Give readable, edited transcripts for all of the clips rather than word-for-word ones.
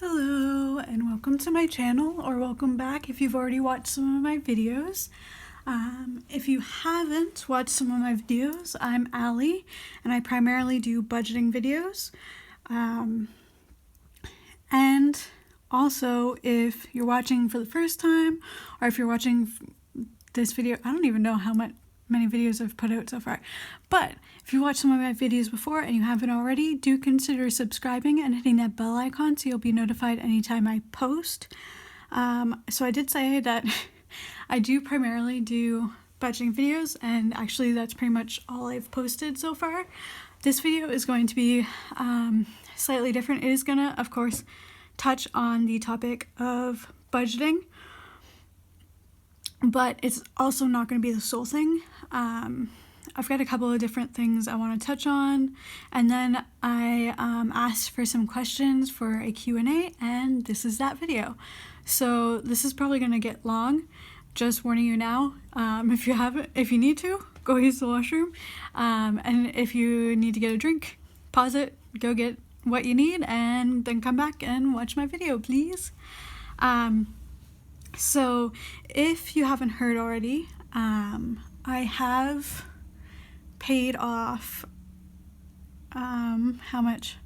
Hello and welcome to my channel, or welcome back if you've already watched some of my videos. If you haven't watched some of my videos, I'm Allie and I primarily do budgeting videos. And also, if you're watching for the first time, or if you're watching this video, I don't even know how many videos I've put out so far, but if you watched some of my videos before and you haven't already, do consider subscribing and hitting that bell icon so you'll be notified anytime I post. So I did say that I do primarily do budgeting videos, and actually that's pretty much all I've posted so far. This video is going to be slightly different. It is gonna, of course, touch on the topic of budgeting, but it's also not going to be the sole thing. I've got a couple of different things I want to touch on, and then I asked for some questions for a Q&A, and this is that video. So this is probably going to get long, just warning you now. If you need to, go use the washroom, and if you need to get a drink, pause it, go get what you need, and then come back and watch my video, please. So if you haven't heard already, I have paid off, how much?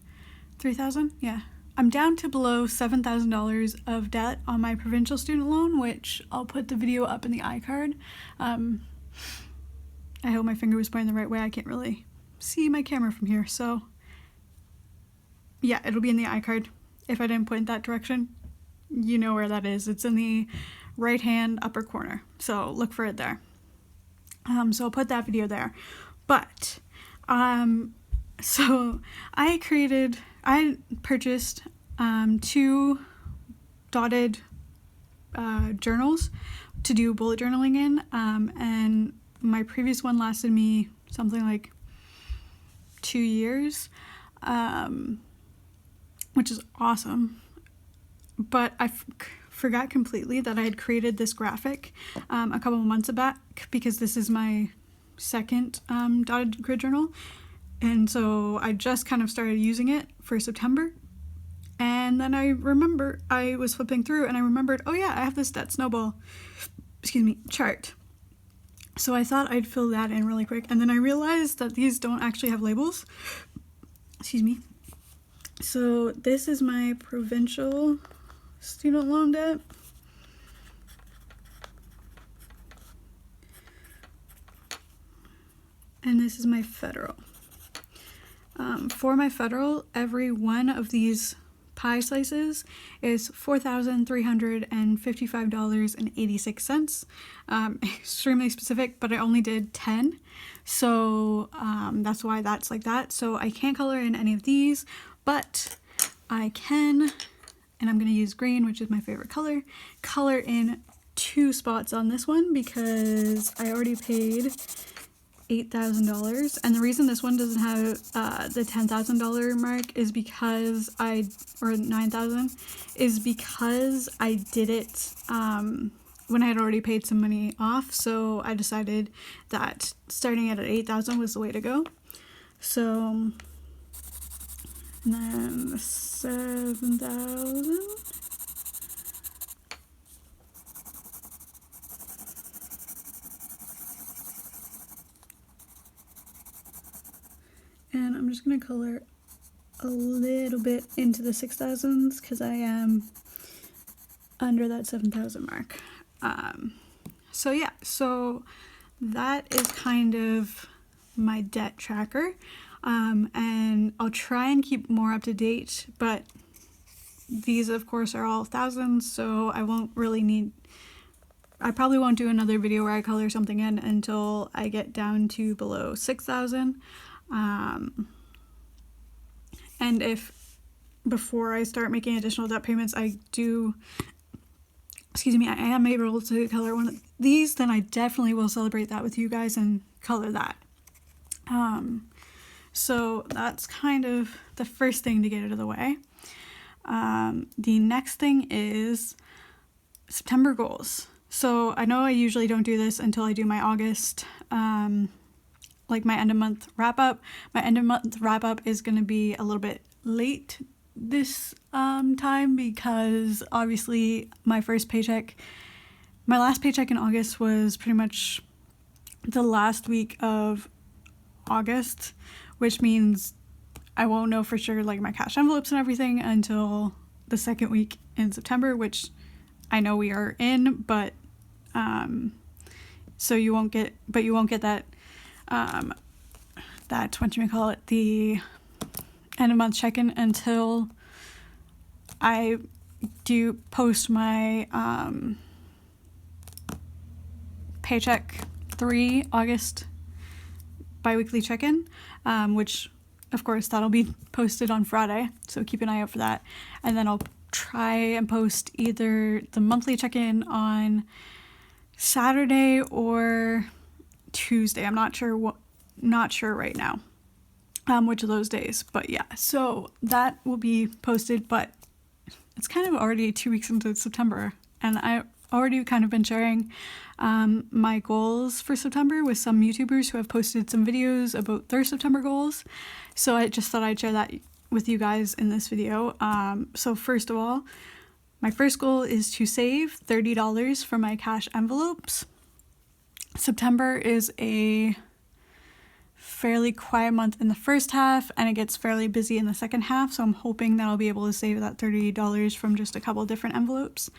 $3,000? Yeah. I'm down to below $7,000 of debt on my provincial student loan, which I'll put the video up in the iCard. I hope my finger was pointing the right way. I can't really see my camera from here, so yeah, it'll be in the iCard. If I didn't point that direction, you know where that is. It's in the right hand upper corner, so look for it there. So I'll put that video there. But so I purchased 2 dotted journals to do bullet journaling in, and my previous one lasted me something like 2 years, which is awesome. But I forgot completely that I had created this graphic a couple of months back, because this is my second dotted grid journal, and so I just kind of started using it for September, and then I was flipping through and I remembered, oh yeah, I have this debt snowball chart, so I thought I'd fill that in really quick, and then I realized that these don't actually have labels. So this is my provincial student loan debt. And this is my federal. For my federal, every one of these pie slices is $4,355.86. Extremely specific, but I only did 10. So that's why that's like that. So I can't color in any of these, but I can, and I'm going to use green, which is my favorite color in 2 spots on this one, because I already paid $8,000, and the reason this one doesn't have the $10,000 mark is because or $9,000 is because I did it when I had already paid some money off. So I decided that starting at $8,000 was the way to go. So, and then $7,000. And I'm just going to color a little bit into the 6,000s because I am under that 7,000 mark. So yeah, so that is kind of my debt tracker. And I'll try and keep more up to date, but these of course are all thousands, so I probably won't do another video where I color something in until I get down to below 6,000. And if before I start making additional debt payments I am able to color one of these, then I definitely will celebrate that with you guys and color that. So that's kind of the first thing to get out of the way. The next thing is September goals. So I know I usually don't do this until I do my August, like my end of month wrap up. My end of month wrap up is going to be a little bit late this time because obviously my last paycheck in August was pretty much the last week of August, which means I won't know for sure like my cash envelopes and everything until the second week in September, which I know we are in, but so you won't get that the end of month check-in until I do post my paycheck 3 August biweekly check-in, which of course that'll be posted on Friday, so keep an eye out for that. And then I'll try and post either the monthly check-in on Saturday or Tuesday. I'm not sure right now which of those days, but yeah, so that will be posted. But it's kind of already 2 weeks into September, and I already kind of been sharing my goals for September with some YouTubers who have posted some videos about their September goals. So I just thought I'd share that with you guys in this video. So first of all, my first goal is to save $30 from my cash envelopes. September is a fairly quiet month in the first half, and it gets fairly busy in the second half, so I'm hoping that I'll be able to save that $30 from just a couple different envelopes.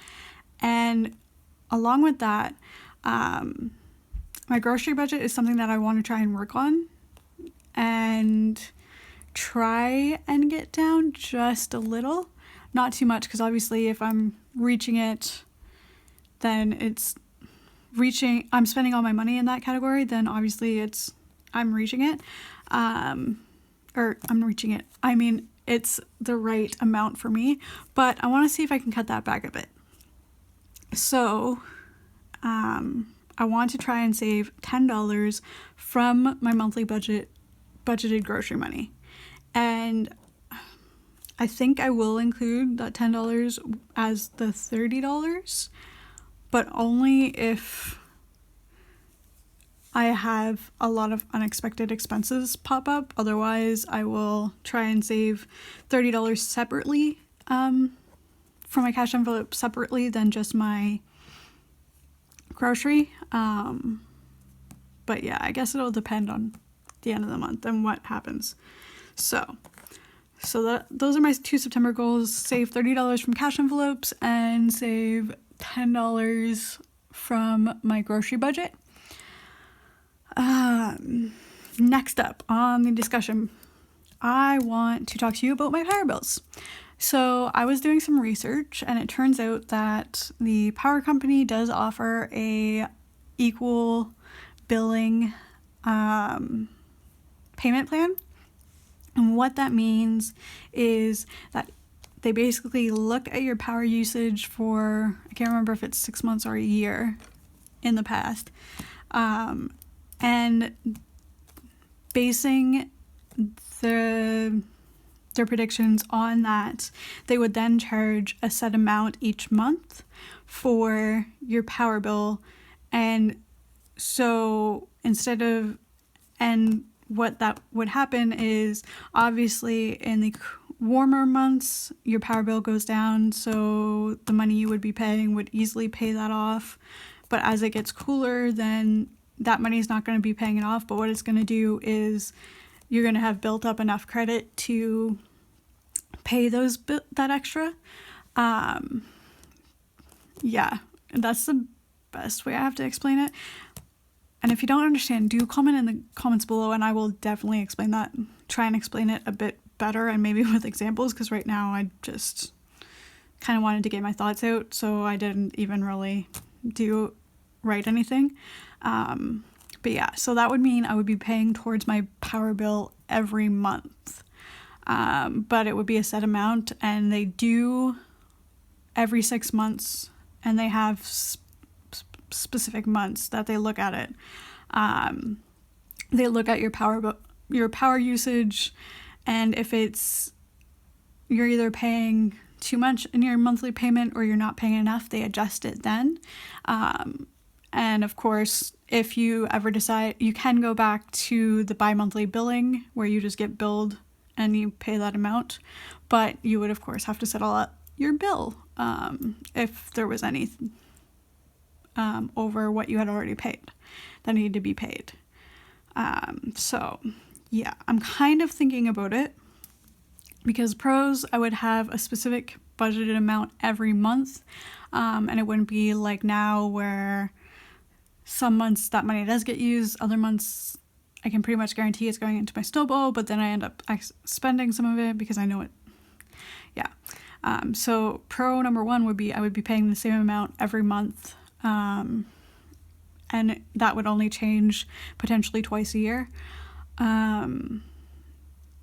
And along with that, my grocery budget is something that I want to try and work on and try and get down just a little. Not too much, because obviously if I'm reaching it, then I'm spending all my money in that category, then obviously I'm reaching it. I mean, it's the right amount for me, but I want to see if I can cut that back a bit. So, I want to try and save $10 from my monthly budgeted grocery money. And I think I will include that $10 as the $30, but only if I have a lot of unexpected expenses pop up. Otherwise, I will try and save $30 separately from my cash envelope separately than just my grocery. But yeah, I guess it'll depend on the end of the month and what happens. So those are my 2 September goals: save $30 from cash envelopes and save $10 from my grocery budget. Next up on the discussion, I want to talk to you about my power bills. So I was doing some research, and it turns out that the power company does offer a equal billing payment plan. And what that means is that they basically look at your power usage for, I can't remember if it's 6 months or a year in the past, and basing their predictions on that, they would then charge a set amount each month for your power bill. And so what that would happen is, obviously in the warmer months your power bill goes down, so the money you would be paying would easily pay that off. But as it gets cooler, then that money is not going to be paying it off, but what it's going to do is you're going to have built up enough credit to pay that extra. Yeah, that's the best way I have to explain it. And if you don't understand, do comment in the comments below, and I will definitely try and explain it a bit better, and maybe with examples, because right now I just kind of wanted to get my thoughts out, so I didn't even really write anything. But yeah, so that would mean I would be paying towards my power bill every month. But it would be a set amount, and they do every 6 months, and they have specific months that they look at it. They look at your power usage, and if you're either paying too much in your monthly payment or you're not paying enough, they adjust it then. And of course, if you ever decide, you can go back to the bi-monthly billing where you just get billed and you pay that amount. but you would of course have to settle up your bill if there was any over what you had already paid that needed to be paid. So yeah, I'm kind of thinking about it, because pros, I would have a specific budgeted amount every month, and it wouldn't be like now where some months that money does get used, other months I can pretty much guarantee it's going into my snowball, but then I end up spending some of it because I know it. Yeah. So pro number one would be I would be paying the same amount every month, and that would only change potentially twice a year.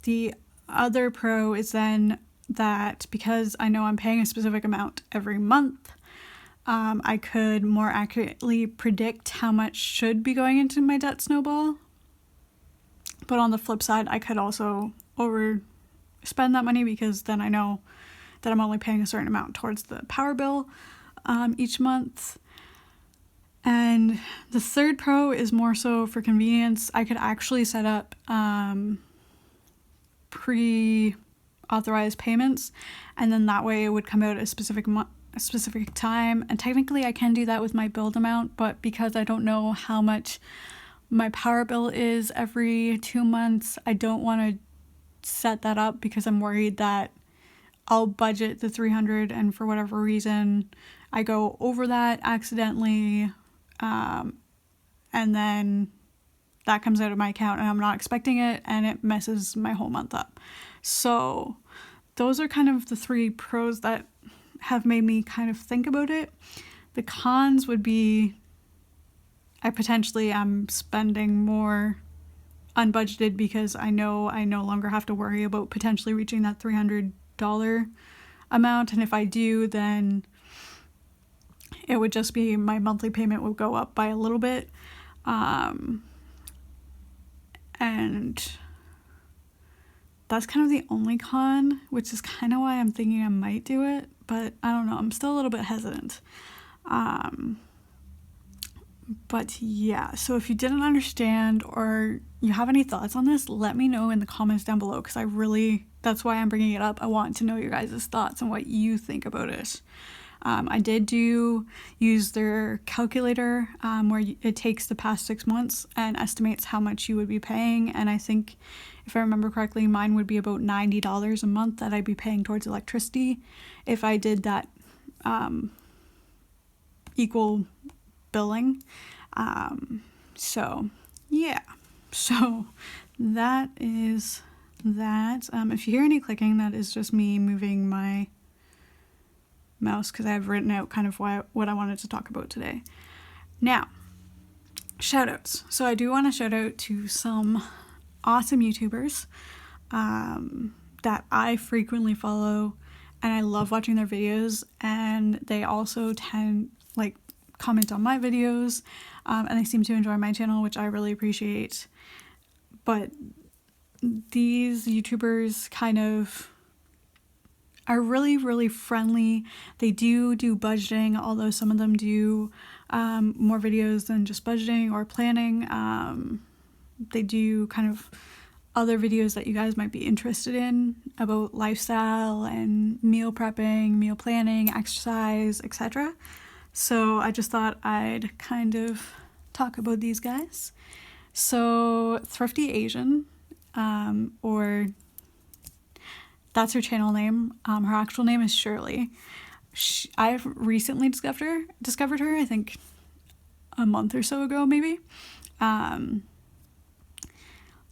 The other pro is then that because I know I'm paying a specific amount every month, I could more accurately predict how much should be going into my debt snowball. But on the flip side, I could also overspend that money, because then I know that I'm only paying a certain amount towards the power bill each month. And the third pro is more so for convenience. I could actually set up pre-authorized payments, and then that way it would come out at a specific time. And technically I can do that with my billed amount, but because I don't know how much my power bill is every 2 months, I don't want to set that up, because I'm worried that I'll budget the $300 and for whatever reason I go over that accidentally, and then that comes out of my account and I'm not expecting it, and it messes my whole month up. So those are kind of the three pros that have made me kind of think about it. The cons would be I potentially am spending more unbudgeted, because I know I no longer have to worry about potentially reaching that $300 amount, and if I do, then it would just be my monthly payment would go up by a little bit, and that's kind of the only con, which is kind of why I'm thinking I might do it, but I don't know, I'm still a little bit hesitant. But yeah, so if you didn't understand or you have any thoughts on this, let me know in the comments down below, because that's why I'm bringing it up. I want to know your guys' thoughts and what you think about it. I did use their calculator where it takes the past 6 months and estimates how much you would be paying, and I think, if I remember correctly, mine would be about $90 a month that I'd be paying towards electricity if I did that equal billing. So yeah, so that is that. If you hear any clicking, that is just me moving my mouse, because I've written out kind of what I wanted to talk about today. Now, shoutouts. So I do want to shout out to some awesome YouTubers that I frequently follow, and I love watching their videos, and they also comment on my videos, and they seem to enjoy my channel, which I really appreciate. But these YouTubers kind of are really, really friendly. They do budgeting, although some of them do more videos than just budgeting or planning. They do kind of other videos that you guys might be interested in about lifestyle and meal prepping, meal planning, exercise, etc. So I just thought I'd kind of talk about these guys. So Thrifty Asian, or that's her channel name. Her actual name is Shirley. I've recently discovered her, I think a month or so ago, maybe.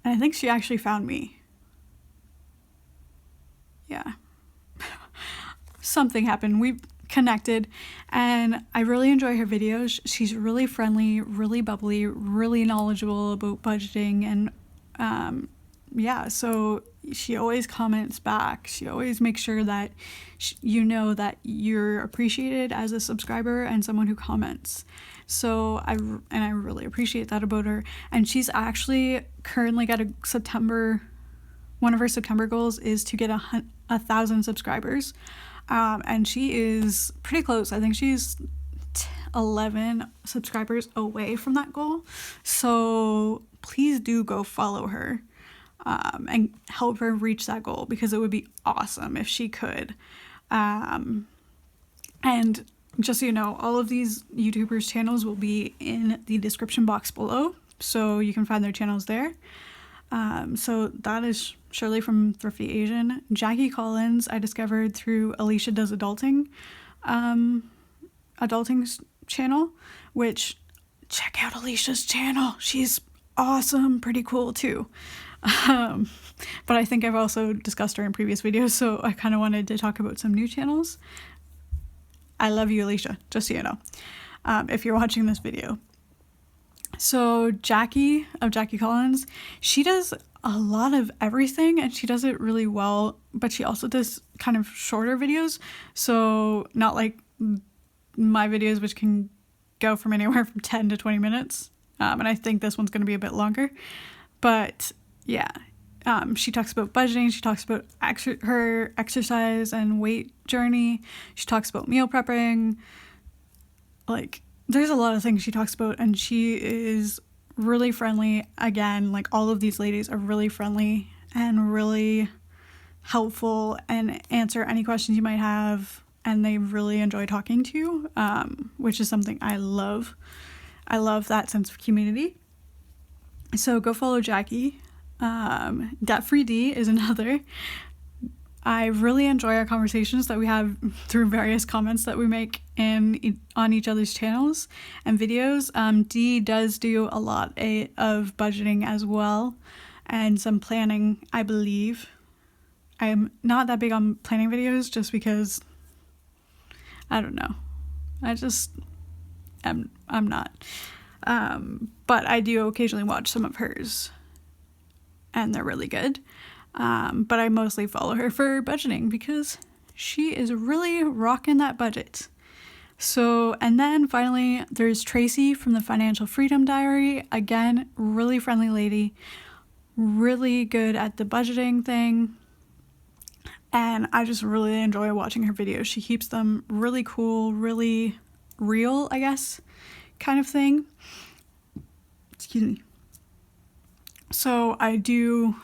And I think she actually found me. Yeah. Something happened. We connected, and I really enjoy her videos. She's really friendly, really bubbly, really knowledgeable about budgeting, and yeah, so she always comments back. She always makes sure that you know that you're appreciated as a subscriber and someone who comments. So I really appreciate that about her. And she's actually currently got one of her September goals is to get 1,000 subscribers. And she is pretty close. I think she's 11 subscribers away from that goal. So please do go follow her. and help her reach that goal, because it would be awesome if she could. And just so you know, all of these YouTubers' channels will be in the description box below, so you can find their channels there. So that is Shirley from Thrifty Asian. Jackie Collins I discovered through Alicia Does Adulting, adulting's channel, which, check out Alicia's channel. She's awesome, pretty cool too. But I think I've also discussed her in previous videos, so I kind of wanted to talk about some new channels. I love you, Alicia, just so you know, if you're watching this video. So Jackie of Jackie Collins, she does a lot of everything and she does it really well, but she also does kind of shorter videos. So not like my videos, which can go from anywhere from 10 to 20 minutes. And I think this one's going to be a bit longer. But yeah, she talks about budgeting. She talks about her exercise and weight journey. She talks about meal prepping. Like, there's a lot of things she talks about, and she is really friendly. Again, like, all of these ladies are really friendly and really helpful and answer any questions you might have, and they really enjoy talking to you, which is something I love. I love that sense of community. So go follow Jackie. Debt Free D is another. I really enjoy our conversations that we have through various comments that we make on each other's channels and videos. D does do a lot of budgeting as well, and some planning, I believe. I'm not that big on planning videos just because, I don't know. I'm not. But I do occasionally watch some of hers, and they're really good. But I mostly follow her for budgeting because she is really rocking that budget. So, and then finally there's Tracy from the Financial Freedom Diary. Again, really friendly lady, really good at the budgeting thing. And I just really enjoy watching her videos. She keeps them really cool, really real, I guess, kind of thing. Excuse me. So I do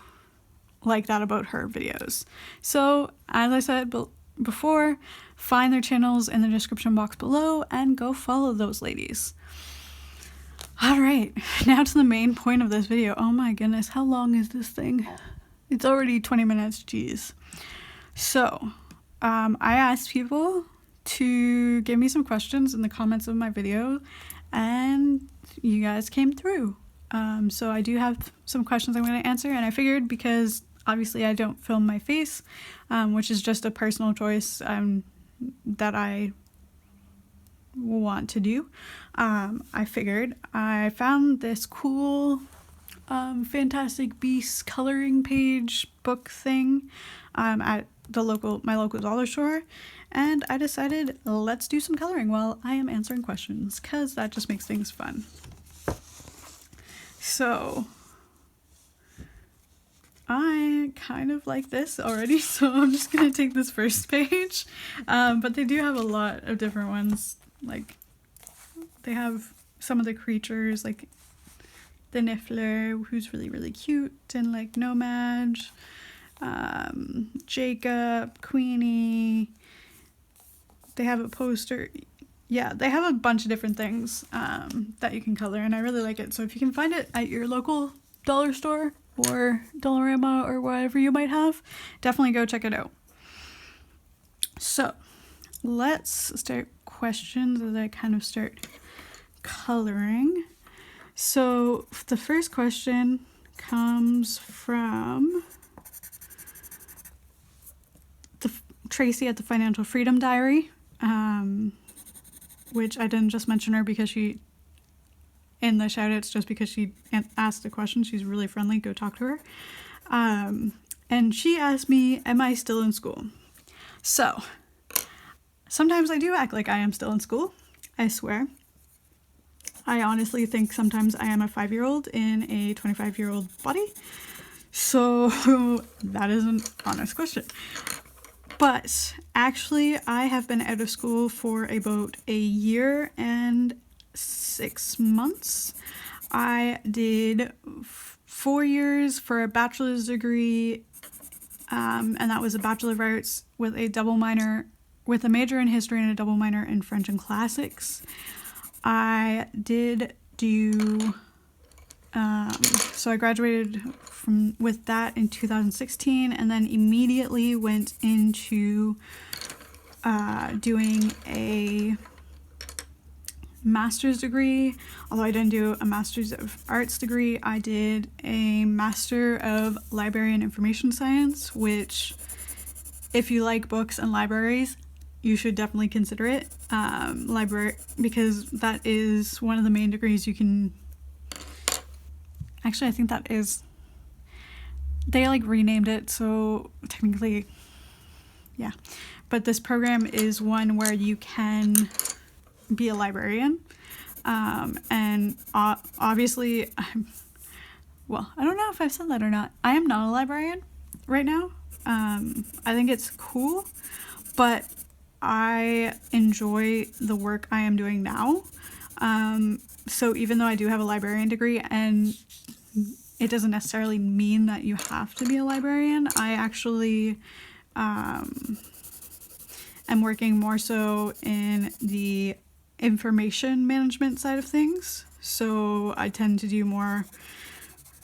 like that about her videos. So as I said before, find their channels in the description box below and go follow those ladies. All right, now to the main point of this video. Oh my goodness, how long is this thing? It's already 20 minutes, geez. So I asked people to give me some questions in the comments of my video, and you guys came through. So I do have some questions I'm going to answer, and I figured, because obviously I don't film my face, which is just a personal choice that I want to do, I figured I found this cool Fantastic Beasts coloring page book thing at my local dollar store, and I decided let's do some coloring while I am answering questions, because that just makes things fun. So I kind of like this already, so I'm just gonna take this first page, but they do have a lot of different ones. Like, they have some of the creatures, like the Niffler, who's really, really cute, and like Nomad, Jacob, Queenie. They have a poster. Yeah, they have a bunch of different things that you can color, and I really like it. So if you can find it at your local dollar store or Dollarama or whatever you might have, definitely go check it out. So let's start questions as I kind of start coloring. So the first question comes from Tracy at the Financial Freedom Diary, which I didn't just mention her because she, in the shoutouts, just because she asked a question. She's really friendly. Go talk to her. And she asked me, am I still in school? So sometimes I do act like I am still in school. I swear. I honestly think sometimes I am a 5-year-old in a 25-year-old body. So that is an honest question. But actually, I have been out of school for about a year and 6 months. I did 4 years for a bachelor's degree, and that was a Bachelor of Arts with a major in history and a double minor in French and classics. I did do, so I graduated with that in 2016, and then immediately went into doing a master's degree. Although I didn't do a master's of arts degree, I did a master of library and information science, which, if you like books and libraries, you should definitely consider it. Library, because that is one of the main degrees you can, actually I think that is, they like renamed it, so technically, yeah. But this program is one where you can be a librarian, and obviously I don't know if I've said that or not. I am not a librarian right now. I think it's cool, but I enjoy the work I am doing now. So even though I do have a librarian degree, and it doesn't necessarily mean that you have to be a librarian, I actually am working more so in the information management side of things. So I tend to do more,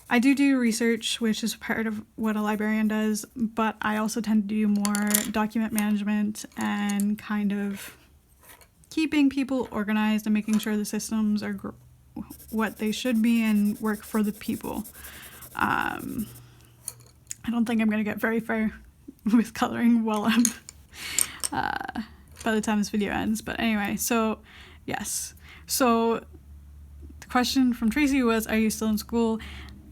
I do research, which is part of what a librarian does, but I also tend to do more document management and kind of keeping people organized and making sure the systems are what they should be and work for the people. I don't think I'm going to get very far with coloring while I'm by the time this video ends, but anyway, so yes. So the question from Tracy was, are you still in school?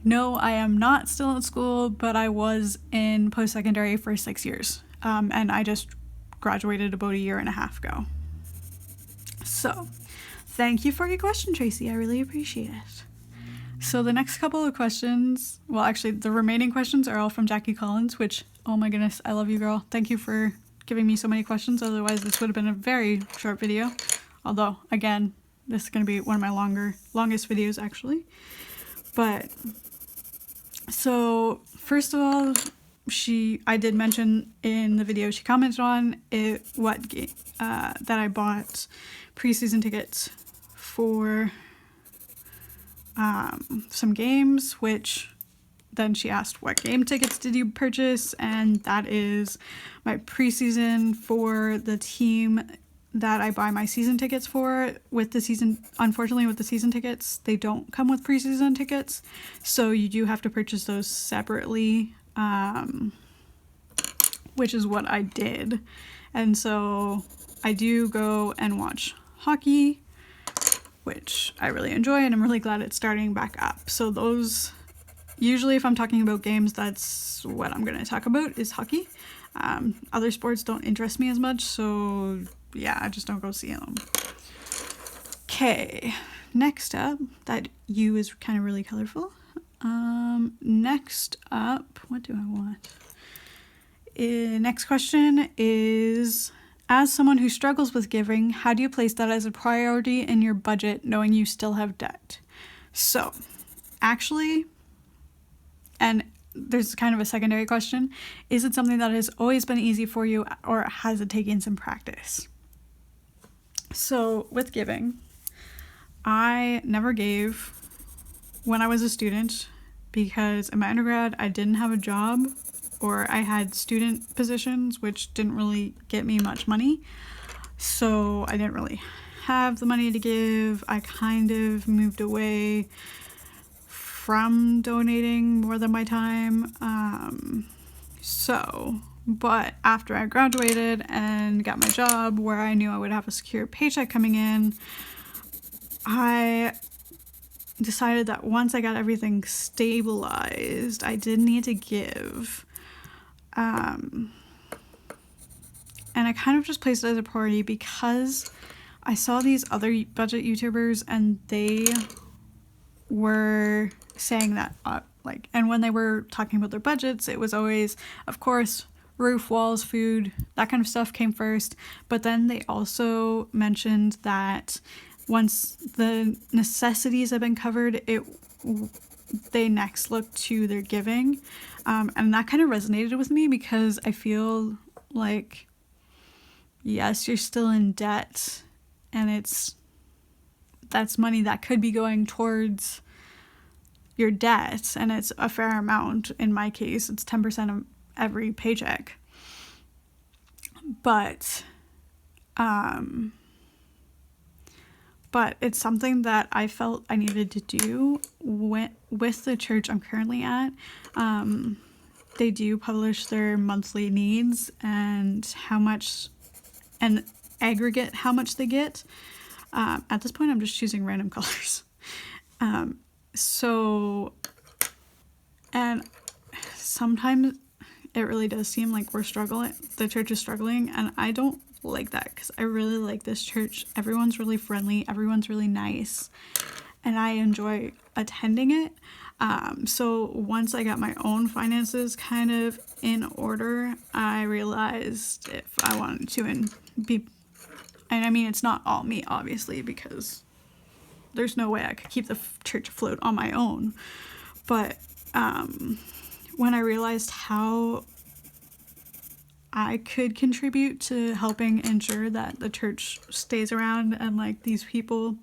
No, I am not still in school, but I was in post-secondary for 6 years, and I just graduated about a year and a half ago. So thank you for your question, Tracy. I really appreciate it. So the next couple of questions, well, actually the remaining questions are all from Jackie Collins, which, oh my goodness, I love you, girl. Thank you for giving me so many questions. Otherwise this would have been a very short video. Although, again, this is going to be one of my longest videos actually. But so first of all, I did mention in the video she commented on it that I bought preseason tickets for some games, which then she asked, what game tickets did you purchase? And that is my preseason for the team that I buy my season tickets for. Unfortunately with the season tickets, they don't come with preseason tickets, so you do have to purchase those separately, which is what I did. And so I do go and watch hockey, which I really enjoy, and I'm really glad it's starting back up. So those, usually if I'm talking about games, that's what I'm going to talk about, is hockey. Other sports don't interest me as much, so yeah, I just don't go see them. Okay, next up, that U is kind of really colorful. Next up, what do I want? Next question is, as someone who struggles with giving, how do you place that as a priority in your budget, knowing you still have debt? So, actually, and there's kind of a secondary question, is it something that has always been easy for you, or has it taken some practice? So, with giving, I never gave when I was a student, because in my undergrad I didn't have a job, or I had student positions, which didn't really get me much money. So I didn't really have the money to give. I kind of moved away from donating more than my time. But after I graduated and got my job where I knew I would have a secure paycheck coming in, I decided that once I got everything stabilized, I did need to give. And I kind of just placed it as a priority because I saw these other budget YouTubers and they were saying that, and when they were talking about their budgets, it was always, of course, roof, walls, food, that kind of stuff came first. But then they also mentioned that once the necessities have been covered, it they next look to their giving. And that kind of resonated with me because I feel like, yes, you're still in debt, and that's money that could be going towards your debt, and it's a fair amount. In my case, it's 10% of every paycheck. But it's something that I felt I needed to do with the church I'm currently at. They do publish their monthly needs and how much, and aggregate how much they get. At this point, I'm just choosing random colors. And sometimes it really does seem like the church is struggling, and I don't like that because I really like this church. Everyone's really friendly, everyone's really nice, and I enjoy attending it. So once I got my own finances kind of in order, I realized if I wanted to and I mean, it's not all me, obviously, because there's no way I could keep the church afloat on my own. But when I realized how I could contribute to helping ensure that the church stays around, and like these people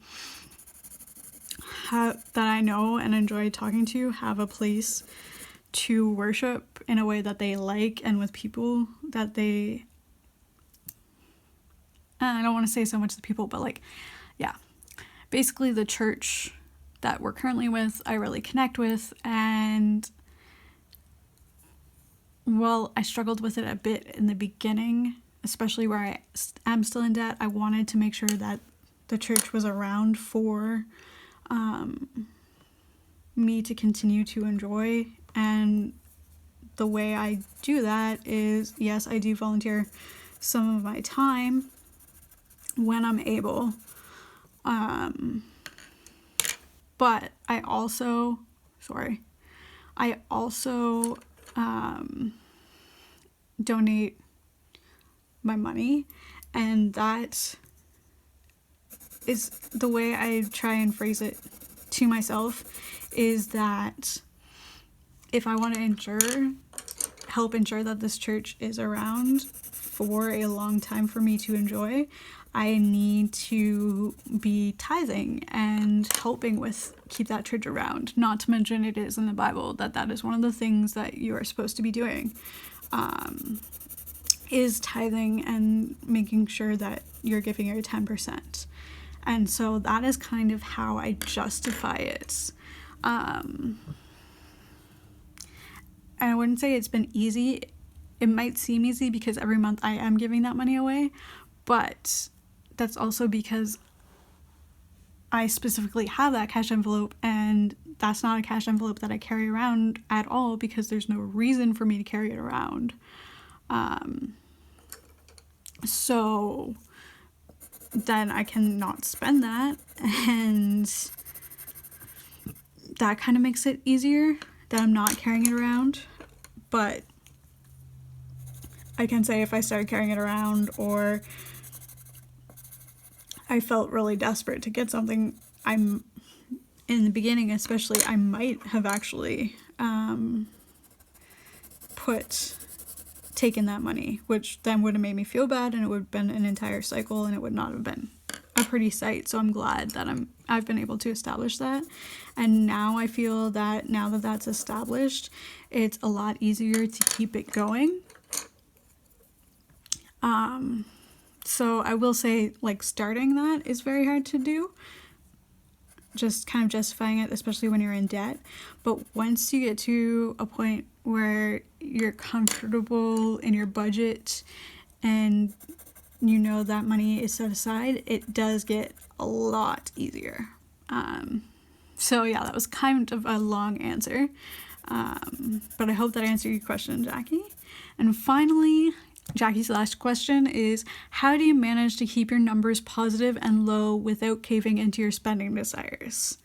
that I know and enjoy talking to have a place to worship in a way that they like, and with people that they, I don't want to say so much the people, but like, yeah, basically the church that we're currently with, I really connect with. And well, I struggled with it a bit in the beginning, especially where I am still in debt. I wanted to make sure that the church was around for me to continue to enjoy. And the way I do that is, yes, I do volunteer some of my time when I'm able. But I also donate my money, and that is the way I try and phrase it to myself, is that if I want to help ensure that this church is around for a long time for me to enjoy, I need to be tithing and helping with keep that church around. Not to mention, it is in the Bible that is one of the things that you are supposed to be doing, is tithing and making sure that you're giving your 10%. And so that is kind of how I justify it. And I wouldn't say it's been easy. It might seem easy because every month I am giving that money away, but that's also because I specifically have that cash envelope, and that's not a cash envelope that I carry around at all because there's no reason for me to carry it around. So then I cannot spend that, and that kind of makes it easier that I'm not carrying it around. But I can say if I started carrying it around, or I felt really desperate to get something, in the beginning especially, I might have actually taken that money, which then would have made me feel bad, and it would have been an entire cycle, and it would not have been a pretty sight. So I'm glad that I've been able to establish that. And now I feel that now that that's established, it's a lot easier to keep it going. So I will say, like, starting that is very hard to do, just kind of justifying it, especially when you're in debt. But once you get to a point where you're comfortable in your budget and you know that money is set aside, it does get a lot easier. So yeah, that was kind of a long answer, but I hope that answered your question, Jackie. And finally, Jackie's last question is, how do you manage to keep your numbers positive and low without caving into your spending desires?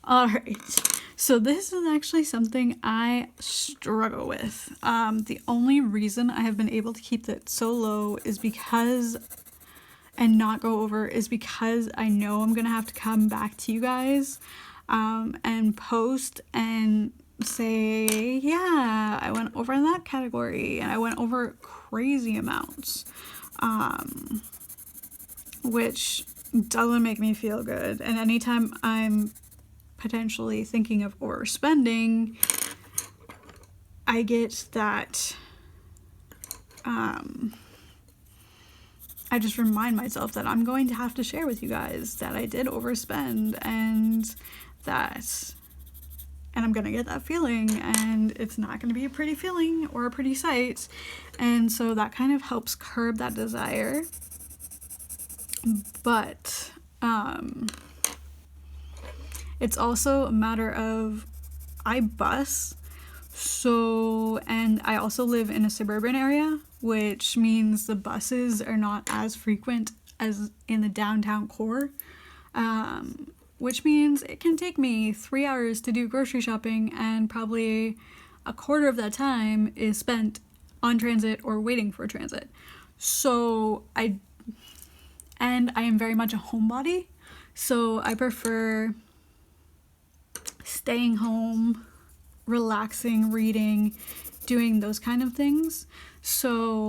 Alright, so this is actually something I struggle with. The only reason I have been able to keep that so low is because, and not go over, is because I know I'm gonna have to come back to you guys and post and say, yeah, I went over in that category and I went over crazy amounts, which doesn't make me feel good. And anytime I'm potentially thinking of overspending, I get that, I just remind myself that I'm going to have to share with you guys that I did overspend, and I'm gonna get that feeling, and it's not gonna be a pretty feeling or a pretty sight. And so that kind of helps curb that desire. But it's also a matter of, I bus, so, and I also live in a suburban area, which means the buses are not as frequent as in the downtown core, which means it can take me 3 hours to do grocery shopping, and probably a quarter of that time is spent on transit or waiting for transit. So I am very much a homebody, so I prefer staying home, relaxing, reading, doing those kind of things. So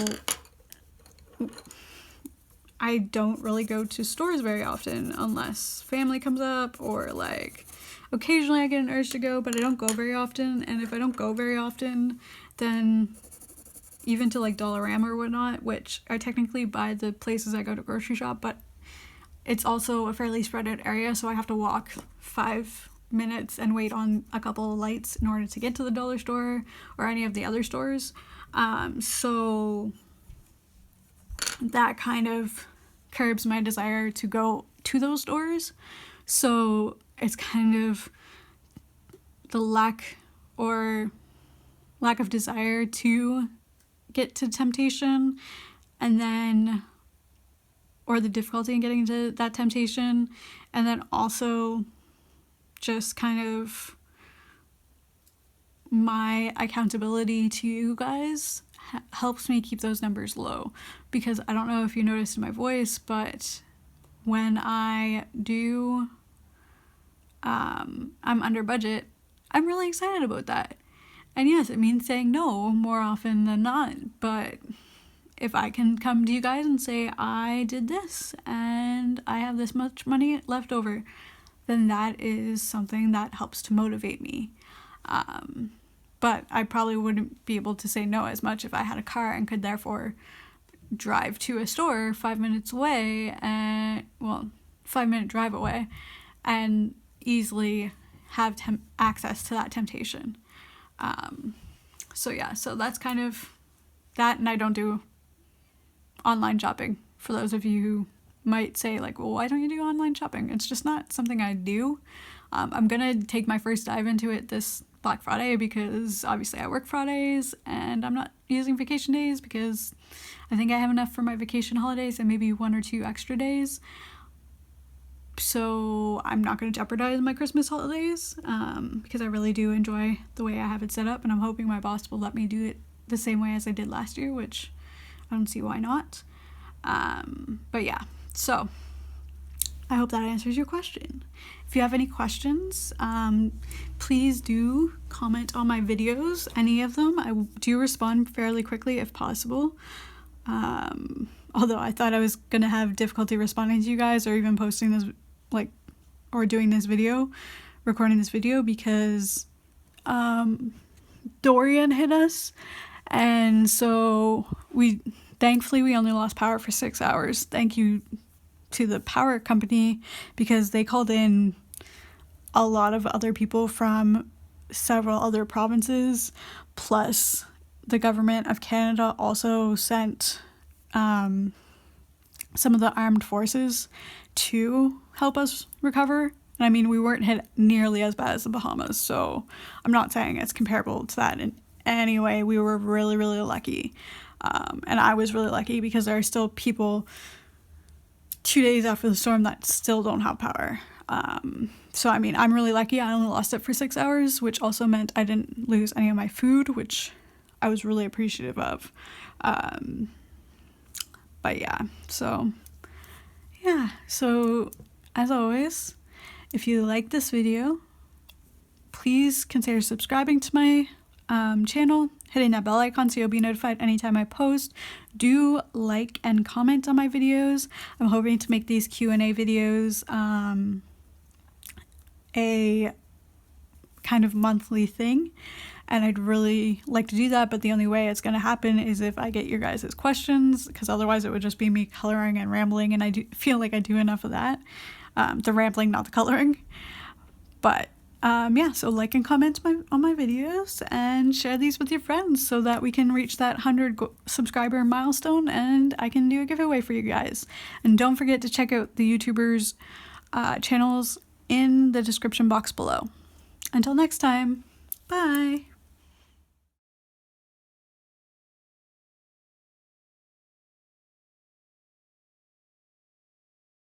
I don't really go to stores very often unless family comes up, or like occasionally I get an urge to go, but I don't go very often. And if I don't go very often, then even to like Dollarama or whatnot, which are technically by the places I go to grocery shop, but it's also a fairly spread out area, so I have to walk 5 minutes and wait on a couple of lights in order to get to the dollar store or any of the other stores. So that kind of curbs my desire to go to those stores. So it's kind of the lack of desire to get to temptation, and then, or the difficulty in getting to that temptation, and then also just kind of my accountability to you guys helps me keep those numbers low. Because I don't know if you noticed in my voice, but when I do, I'm under budget, I'm really excited about that. And yes, it means saying no more often than not, but if I can come to you guys and say, I did this and I have this much money left over, then that is something that helps to motivate me. But I probably wouldn't be able to say no as much if I had a car and could therefore drive to a store 5 minutes away, 5-minute drive away, and easily have access to that temptation. So yeah, so that's kind of that. And I don't do online shopping, for those of you who might say like, well, why don't you do online shopping? It's just not something I do. I'm gonna take my first dive into it this Black Friday, because obviously I work Fridays and I'm not using vacation days, because I think I have enough for my vacation holidays and maybe 1 or 2 extra days. So I'm not going to jeopardize my Christmas holidays, because I really do enjoy the way I have it set up, and I'm hoping my boss will let me do it the same way as I did last year, which I don't see why not. But yeah, so I hope that answers your question. If you have any questions, please do comment on my videos, any of them. I do respond fairly quickly if possible. Although I thought I was going to have difficulty responding to you guys, or even posting this, or doing this video, recording this video, because Dorian hit us, and so thankfully we only lost power for 6 hours. Thank you to the power company, because they called in a lot of other people from several other provinces, plus the government of Canada also sent some of the armed forces to help us recover. And I mean, we weren't hit nearly as bad as the Bahamas, so I'm not saying it's comparable to that in any way. We were really, really lucky. And I was really lucky, because there are still people 2 days after the storm that still don't have power. So I mean, I'm really lucky. I only lost it for 6 hours, which also meant I didn't lose any of my food, which I was really appreciative of. But yeah, so as always, if you like this video, please consider subscribing to my channel, hitting that bell icon so you'll be notified anytime I post. Do like and comment on my videos. I'm hoping to make these Q&A videos a kind of monthly thing, and I'd really like to do that, but the only way it's going to happen is if I get your guys' questions, because otherwise it would just be me coloring and rambling, and I do feel like I do enough of that. The rambling, not the coloring. But yeah, so like and comment on my videos and share these with your friends so that we can reach that 100 subscriber milestone and I can do a giveaway for you guys. And don't forget to check out the YouTubers' channels in the description box below. Until next time, bye!